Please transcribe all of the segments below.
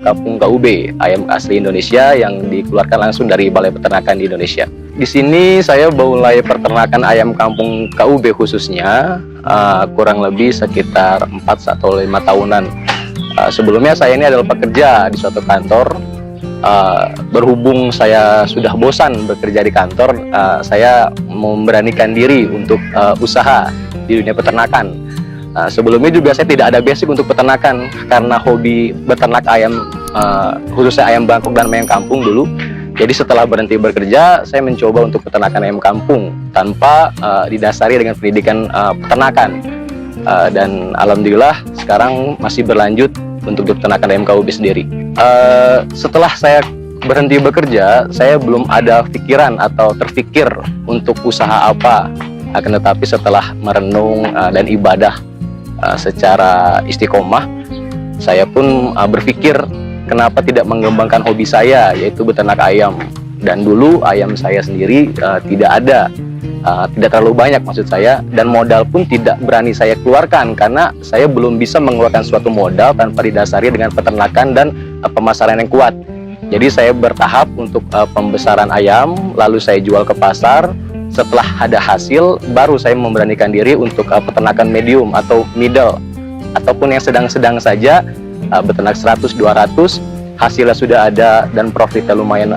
Kampung KUB, ayam asli Indonesia yang dikeluarkan langsung dari Balai Peternakan di Indonesia. Di sini saya mulai peternakan ayam kampung KUB khususnya kurang lebih sekitar 4 atau 5 tahunan. Sebelumnya saya ini adalah pekerja di suatu kantor. Berhubung saya sudah bosan bekerja di kantor, saya memberanikan diri untuk usaha di dunia peternakan. Sebelumnya juga saya tidak ada basic untuk peternakan karena hobi beternak ayam, khususnya ayam Bangkok dan ayam kampung dulu. Jadi setelah berhenti bekerja, saya mencoba untuk peternakan ayam kampung tanpa didasari dengan pendidikan peternakan. Dan alhamdulillah sekarang masih berlanjut untuk peternakan ayam KUB sendiri. Setelah saya berhenti bekerja, saya belum ada pikiran atau terpikir untuk usaha apa. Akan tetapi setelah merenung dan ibadah secara istiqomah, saya pun berpikir kenapa tidak mengembangkan hobi saya, yaitu beternak ayam. Dan dulu ayam saya sendiri tidak terlalu banyak maksud saya, dan modal pun tidak berani saya keluarkan karena saya belum bisa mengeluarkan suatu modal tanpa didasari dengan peternakan dan pemasaran yang kuat. Jadi saya bertahap untuk pembesaran ayam, lalu saya jual ke pasar. Setelah ada hasil, baru saya memberanikan diri untuk peternakan medium atau middle, ataupun yang sedang-sedang saja, beternak 100-200, hasilnya sudah ada dan profitnya lumayan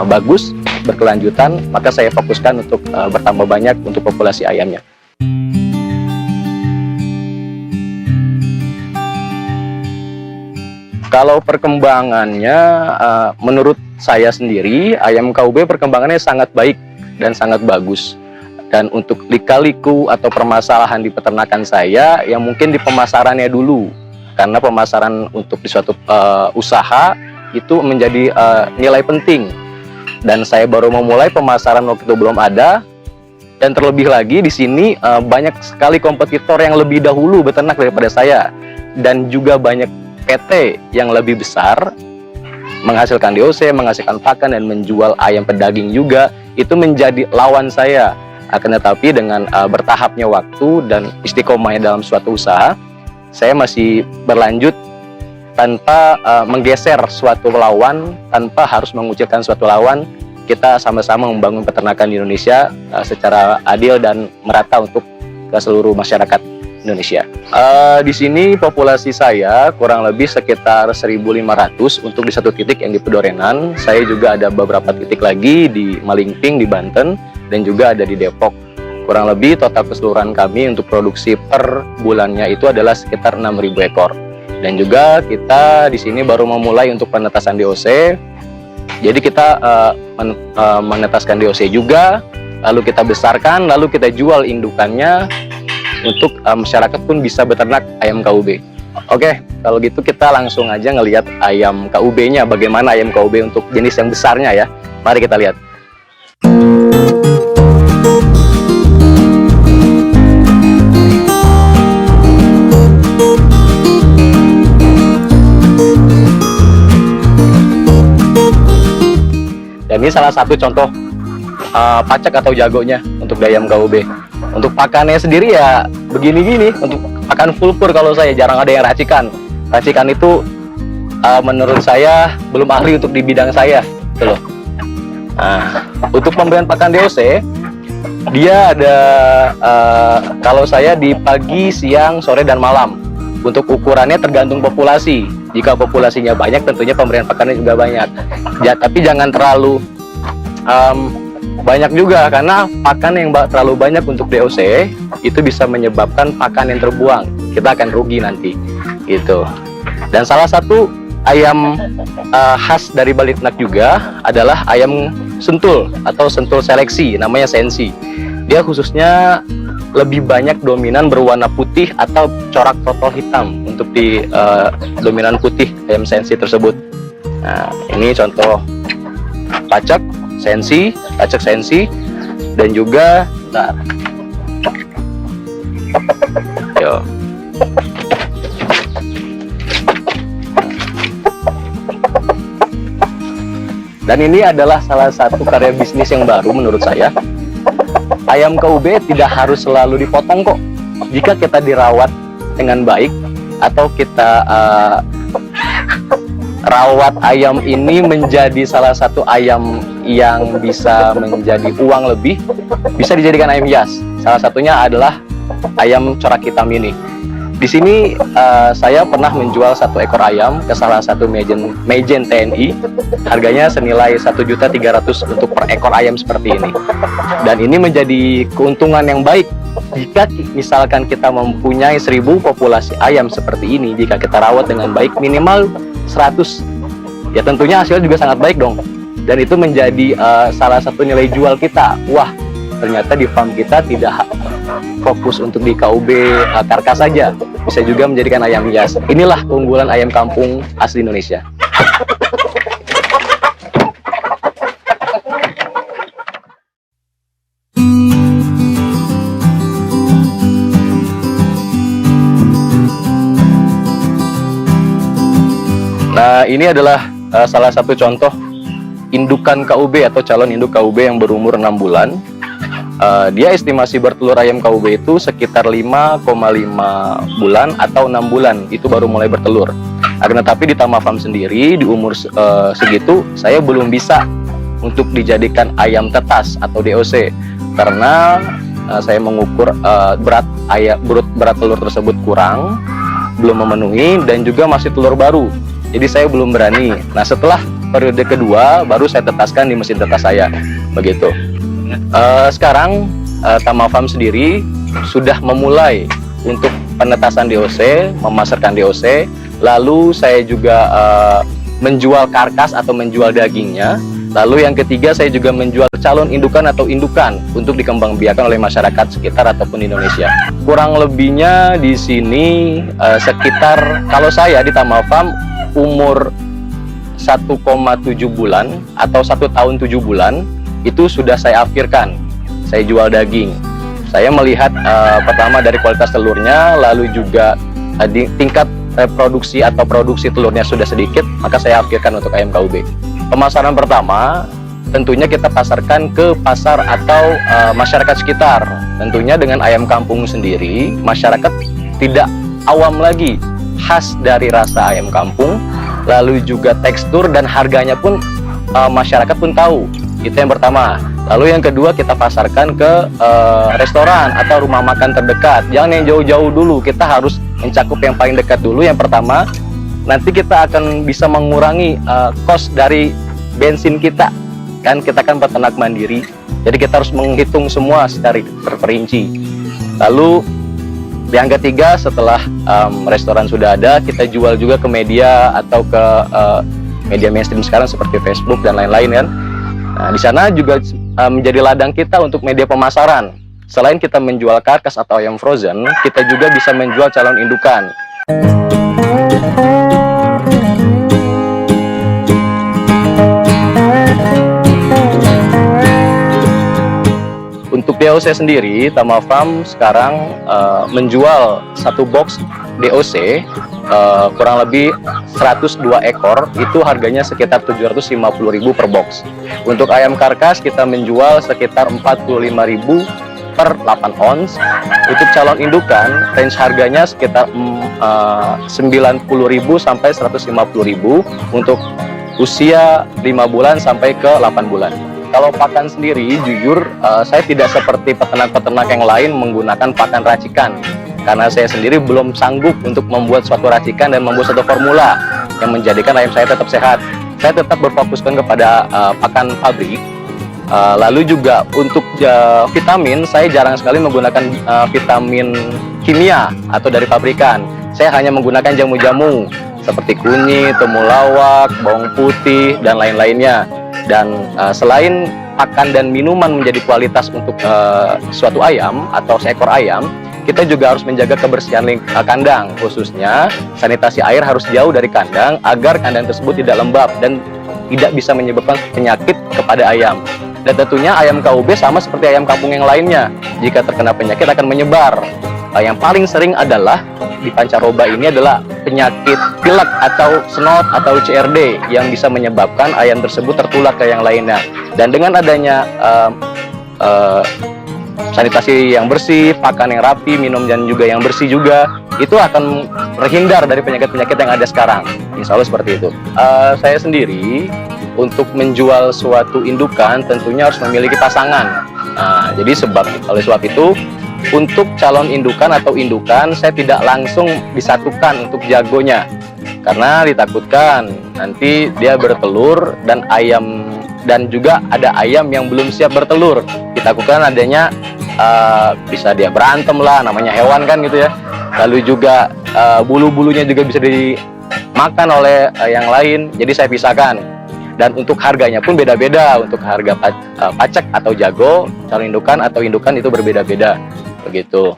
bagus, berkelanjutan, maka saya fokuskan untuk bertambah banyak untuk populasi ayamnya. Kalau perkembangannya, menurut saya sendiri, ayam KUB perkembangannya sangat baik dan sangat bagus. Dan untuk lika-liku atau permasalahan di peternakan saya, yang mungkin di pemasarannya dulu, karena pemasaran untuk di suatu usaha itu menjadi nilai penting. Dan saya baru memulai pemasaran waktu itu belum ada, dan terlebih lagi di sini banyak sekali kompetitor yang lebih dahulu beternak daripada saya, dan juga banyak PT yang lebih besar menghasilkan DOC, menghasilkan pakan dan menjual ayam pedaging juga, itu menjadi lawan saya. Akan tetapi dengan bertahapnya waktu dan istiqomahnya dalam suatu usaha, saya masih berlanjut tanpa menggeser suatu lawan, tanpa harus mengucilkan suatu lawan. Kita sama-sama membangun peternakan di Indonesia secara adil dan merata untuk ke seluruh masyarakat Indonesia. Di sini populasi saya kurang lebih sekitar 1.500 untuk di satu titik yang di Pedorenan. Saya juga ada beberapa titik lagi di Malingping di Banten dan juga ada di Depok. Kurang lebih total keseluruhan kami untuk produksi per bulannya itu adalah sekitar 6.000 ekor. Dan juga kita di sini baru memulai untuk penetasan DOC. Jadi kita menetaskan DOC juga, lalu kita besarkan, lalu kita jual indukannya untuk masyarakat pun bisa beternak ayam KUB. Oke, kalau gitu kita langsung aja ngelihat ayam KUB-nya, bagaimana ayam KUB untuk jenis yang besarnya ya. Mari kita lihat. Dan ini salah satu contoh pacak atau jagonya untuk ayam KUB. Untuk pakannya sendiri ya begini-gini, untuk pakan full fur kalau saya, jarang ada yang racikan. Racikan itu menurut saya belum ahli untuk di bidang saya, gitu loh. Nah, untuk pemberian pakan DOC, dia ada kalau saya di pagi, siang, sore, dan malam. Untuk ukurannya tergantung populasi. Jika populasinya banyak, tentunya pemberian pakannya juga banyak. Ya, tapi jangan terlalu banyak juga, karena pakan yang terlalu banyak untuk DOC itu bisa menyebabkan pakan yang terbuang. Kita akan rugi nanti, gitu. Dan salah satu ayam khas dari Bali Ternak juga adalah ayam sentul atau sentul seleksi, namanya sensi. Dia khususnya lebih banyak dominan berwarna putih atau corak totol hitam untuk di dominan putih ayam sensi tersebut. Nah, ini contoh pacak sensi, dan juga bentar. Yo. Dan ini adalah salah satu karya bisnis yang baru menurut saya. Ayam KUB tidak harus selalu dipotong kok. Jika kita dirawat dengan baik atau kita rawat ayam ini menjadi salah satu ayam yang bisa menjadi uang lebih, bisa dijadikan ayam hias. Salah satunya adalah ayam corak hitam ini. Di sini saya pernah menjual satu ekor ayam ke salah satu Majen TNI. Harganya senilai 1.300.000 untuk per ekor ayam seperti ini. Dan ini menjadi keuntungan yang baik jika misalkan kita mempunyai 1.000 populasi ayam seperti ini. Jika kita rawat dengan baik minimal 100, ya tentunya hasilnya juga sangat baik dong. Dan itu menjadi salah satu nilai jual kita. Wah, ternyata di farm kita tidak fokus untuk di KUB karkas saja, bisa juga menjadikan ayam hias. Inilah keunggulan ayam kampung asli Indonesia. Nah, ini adalah salah satu contoh indukan KUB atau calon induk KUB yang berumur 6 bulan. Dia estimasi bertelur ayam KUB itu sekitar 5,5 bulan atau 6 bulan itu baru mulai bertelur. Akan tetapi di Tama Farm sendiri di umur segitu saya belum bisa untuk dijadikan ayam tetas atau DOC karena saya mengukur berat telur tersebut kurang, belum memenuhi, dan juga masih telur baru. Jadi saya belum berani. Nah, setelah periode kedua baru saya tetaskan di mesin tetas saya, begitu. Sekarang Tama Farm sendiri sudah memulai untuk penetasan DOC, memasarkan DOC. Lalu saya juga menjual karkas atau menjual dagingnya. Lalu yang ketiga saya juga menjual calon indukan atau indukan untuk dikembangbiakan oleh masyarakat sekitar ataupun Indonesia. Kurang lebihnya di sini sekitar, kalau saya di Tama Farm umur 1,7 bulan atau 1 tahun 7 bulan itu sudah saya akhirkan. Saya jual daging. Saya melihat pertama dari kualitas telurnya, lalu juga tingkat reproduksi atau produksi telurnya sudah sedikit, maka saya akhirkan untuk ayam KUB. Pemasaran pertama tentunya kita pasarkan ke pasar atau masyarakat sekitar. Tentunya dengan ayam kampung sendiri, masyarakat tidak awam lagi khas dari rasa ayam kampung, lalu juga tekstur dan harganya pun masyarakat pun tahu. Itu yang pertama. Lalu yang kedua kita pasarkan ke restoran atau rumah makan terdekat. Jangan yang jauh-jauh dulu, kita harus mencakup yang paling dekat dulu. Yang pertama, nanti kita akan bisa mengurangi cost dari bensin kita. Kan kita kan peternak mandiri, jadi kita harus menghitung semua secara terperinci. Lalu yang ketiga, setelah restoran sudah ada, kita jual juga ke media atau ke media mainstream sekarang seperti Facebook dan lain-lain kan. Nah, di sana juga menjadi ladang kita untuk media pemasaran. Selain kita menjual karkas atau ayam frozen, kita juga bisa menjual calon indukan. Untuk DOC sendiri, Tama Farm sekarang menjual satu box DOC kurang lebih 102 ekor, itu harganya sekitar 750.000 per box. Untuk ayam karkas kita menjual sekitar 45.000 per 8 ons. Untuk calon indukan range harganya sekitar 90.000 sampai 150.000 untuk usia 5 bulan sampai ke 8 bulan. Kalau pakan sendiri, jujur saya tidak seperti peternak-peternak yang lain menggunakan pakan racikan. Karena saya sendiri belum sanggup untuk membuat suatu racikan dan membuat suatu formula yang menjadikan ayam saya tetap sehat. Saya tetap berfokuskan kepada pakan pabrik. Lalu juga untuk vitamin, saya jarang sekali menggunakan vitamin kimia atau dari pabrikan. Saya hanya menggunakan jamu-jamu seperti kunyit, temulawak, bawang putih, dan lain-lainnya. Dan selain pakan dan minuman menjadi kualitas untuk suatu ayam atau seekor ayam, kita juga harus menjaga kebersihan kandang, khususnya sanitasi air harus jauh dari kandang agar kandang tersebut tidak lembab dan tidak bisa menyebabkan penyakit kepada ayam. Dan tentunya ayam KUB sama seperti ayam kampung yang lainnya, jika terkena penyakit akan menyebar. Yang paling sering adalah di pancaroba ini adalah penyakit pilek atau snot atau CRD yang bisa menyebabkan ayam tersebut tertular ke yang lainnya. Dan dengan adanya sanitasi yang bersih, pakan yang rapi, minum dan juga yang bersih juga, itu akan terhindar dari penyakit-penyakit yang ada sekarang. Insya Allah seperti itu. Saya sendiri untuk menjual suatu indukan tentunya harus memiliki pasangan. Jadi oleh sebab itu untuk calon indukan atau indukan saya tidak langsung disatukan untuk jagonya, karena ditakutkan nanti dia bertelur dan juga ada ayam yang belum siap bertelur. Ditakutkan adanya bisa dia berantem lah, namanya hewan kan gitu ya. Lalu juga bulu-bulunya juga bisa dimakan oleh yang lain. Jadi saya pisahkan. Dan untuk harganya pun beda-beda. Untuk harga pacak atau jago, calon indukan atau indukan itu berbeda-beda. Begitu.